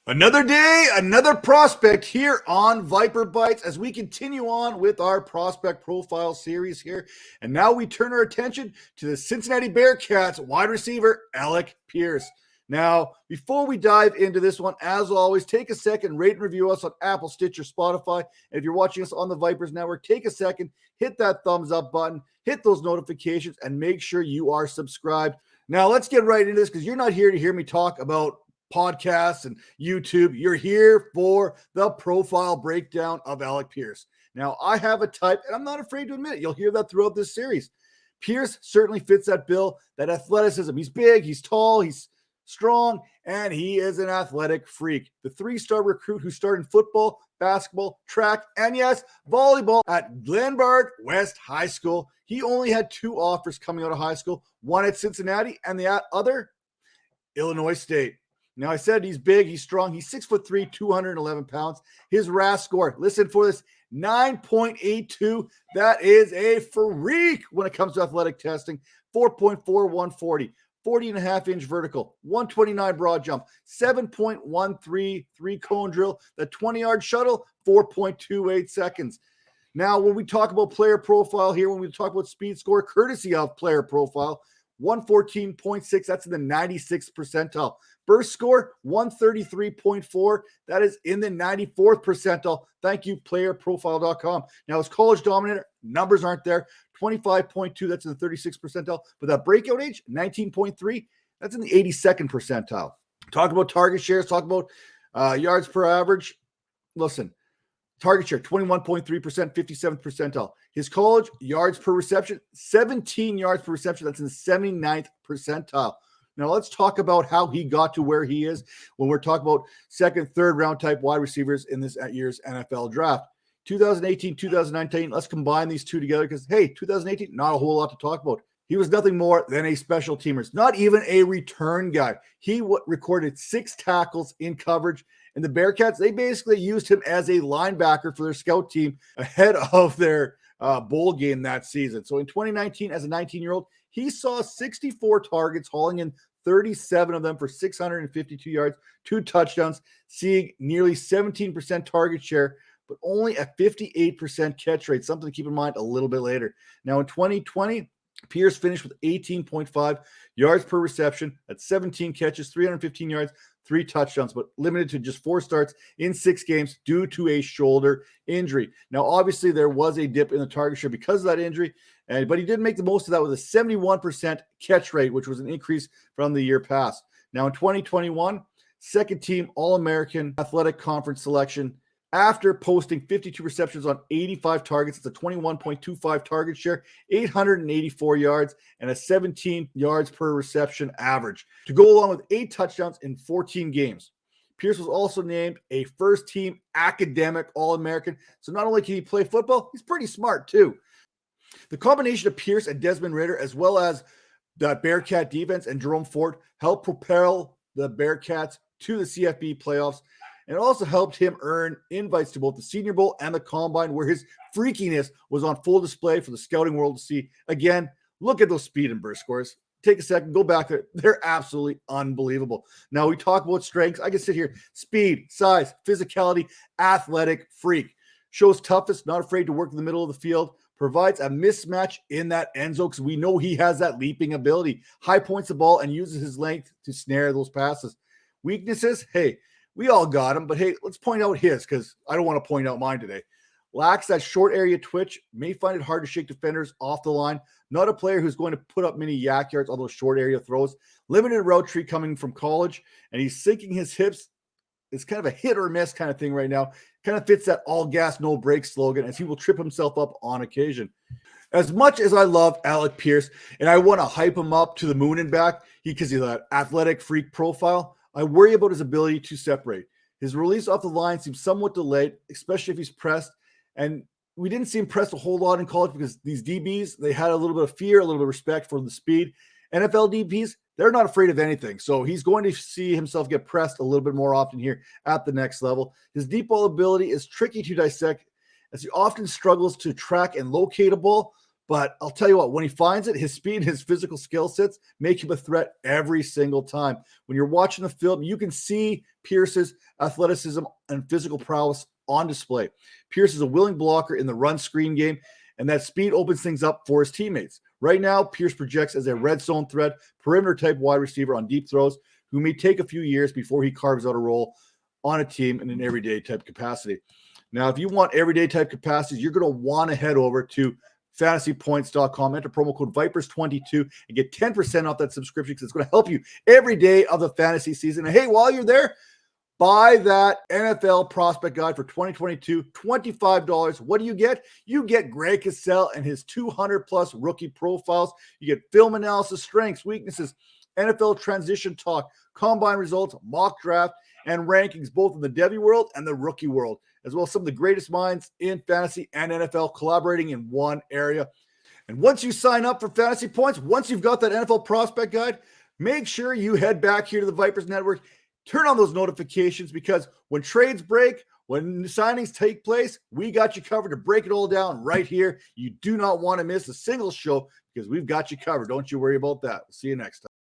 Another day, another prospect here on Viper Bites as we continue on with our prospect profile series here. And now we turn our attention to the Cincinnati Bearcats wide receiver, Alec Pierce. Now, before we dive into this one, as always, take a second, rate and review us on Apple, Stitcher, Spotify. And if you're watching us on the Vipers Network, take a second, hit that thumbs up button, hit those notifications, and make sure you are subscribed. Now, let's get right into this because you're not here to hear me talk about podcasts and YouTube. You're here for the profile breakdown of Alec Pierce. Now, I have a type, and I'm not afraid to admit it. You'll hear that throughout this series. Pierce certainly fits that bill, that athleticism. He's big, he's tall, he's strong, and he is an athletic freak. The three-star recruit who started in football, basketball, track, and yes, volleyball at Glenbard West High School. He only had 2 offers coming out of high school, one at Cincinnati and the other, Illinois State. Now, I said he's big, he's strong, he's 6'3", 211 pounds. His RAS score, listen for this, 9.82. That is a freak when it comes to athletic testing. 4.4, 140, 40.5-inch vertical, 129 broad jump, 7.13 three-cone drill, the 20-yard shuttle, 4.28 seconds. Now, when we talk about player profile here, when we talk about speed score, courtesy of player profile, 114.6, that's in the 96th percentile. Burst score, 133.4, that is in the 94th percentile. Thank you, playerprofile.com. Now, his college dominator, numbers aren't there. 25.2, that's in the 36th percentile. But that breakout age, 19.3, that's in the 82nd percentile. Talk about target shares, talk about yards per average. Listen, target share, 21.3%, 57th percentile. His college yards per reception, 17 yards per reception. That's in the 79th percentile. Now, let's talk about how he got to where he is when we're talking about second, third round type wide receivers in this year's NFL draft. 2018, 2019, let's combine these two together because, hey, 2018, not a whole lot to talk about. He was nothing more than a special teamer, not even a return guy. He recorded 6 tackles in coverage. And the Bearcats, they basically used him as a linebacker for their scout team ahead of their bowl game that season. So in 2019, as a 19-year-old, he saw 64 targets, hauling in 37 of them for 652 yards, 2 touchdowns, seeing nearly 17% target share, but only a 58% catch rate, something to keep in mind a little bit later. Now in 2020, Pierce finished with 18.5 yards per reception at 17 catches, 315 yards, 3 touchdowns, but limited to just 4 starts in 6 games due to a shoulder injury. Now, obviously, there was a dip in the target share because of that injury, but he did make the most of that with a 71% catch rate, which was an increase from the year past. Now, in 2021, second team All-American Athletic Conference selection. After posting 52 receptions on 85 targets, it's a 21.25 target share, 884 yards, and a 17 yards per reception average to go along with 8 touchdowns in 14 games. Pierce was also named a first-team academic All-American. So not only can he play football, he's pretty smart too. The combination of Pierce and Desmond Ridder, as well as the Bearcat defense and Jerome Ford, helped propel the Bearcats to the CFB playoffs. And it also helped him earn invites to both the Senior Bowl and the Combine, where his freakiness was on full display for the scouting world to see. Again, look at those speed and burst scores. Take a second, go back there. They're absolutely unbelievable. Now, we talk about strengths. I can sit here. Speed, size, physicality, athletic freak. Shows toughness, not afraid to work in the middle of the field. Provides a mismatch in that end zone because we know he has that leaping ability. High points the ball and uses his length to snare those passes. Weaknesses, hey, we all got him, but hey, let's point out his because I don't want to point out mine today. Lacks that short area twitch, may find it hard to shake defenders off the line. Not a player who's going to put up many yak yards on those short area throws. Limited route tree coming from college, and he's sinking his hips. It's kind of a hit or miss kind of thing right now. Kind of fits that all gas, no brakes slogan, as he will trip himself up on occasion. As much as I love Alec Pierce, and I want to hype him up to the moon and back, because he's that athletic freak profile, I worry about his ability to separate. His release off the line seems somewhat delayed, especially if he's pressed. And we didn't see him pressed a whole lot in college because these DBs, they had a little bit of fear, a little bit of respect for the speed. NFL DBs, they're not afraid of anything. So he's going to see himself get pressed a little bit more often here at the next level. His deep ball ability is tricky to dissect as he often struggles to track and locate a ball, But I'll tell you what, when he finds it, his speed and his physical skill sets make him a threat every single time. When you're watching the film, you can see Pierce's athleticism and physical prowess on display. Pierce is a willing blocker in the run screen game, and that speed opens things up for his teammates. Right now, Pierce projects as a red zone threat, perimeter type wide receiver on deep throws, who may take a few years before he carves out a role on a team in an everyday type capacity. Now, if you want everyday type capacities, you're going to want to head over to fantasypoints.com, enter promo code Vipers22 and get 10% off that subscription because it's going to help you every day of the fantasy season. And hey, while you're there, buy that NFL prospect guide for 2022, $25. What do you get? You get Greg Cassell and his 200 plus rookie profiles. You get film analysis, strengths, weaknesses, NFL transition talk, combine results, mock draft, and rankings, both in the Devy world and the rookie world, as well as some of the greatest minds in fantasy and NFL collaborating in one area. And once you sign up for Fantasy Points, once you've got that NFL prospect guide, make sure you head back here to the Vipers Network, turn on those notifications, because when trades break, when signings take place, we got you covered to break it all down right here. You do not want to miss a single show because we've got you covered. Don't you worry about that. We'll see you next time.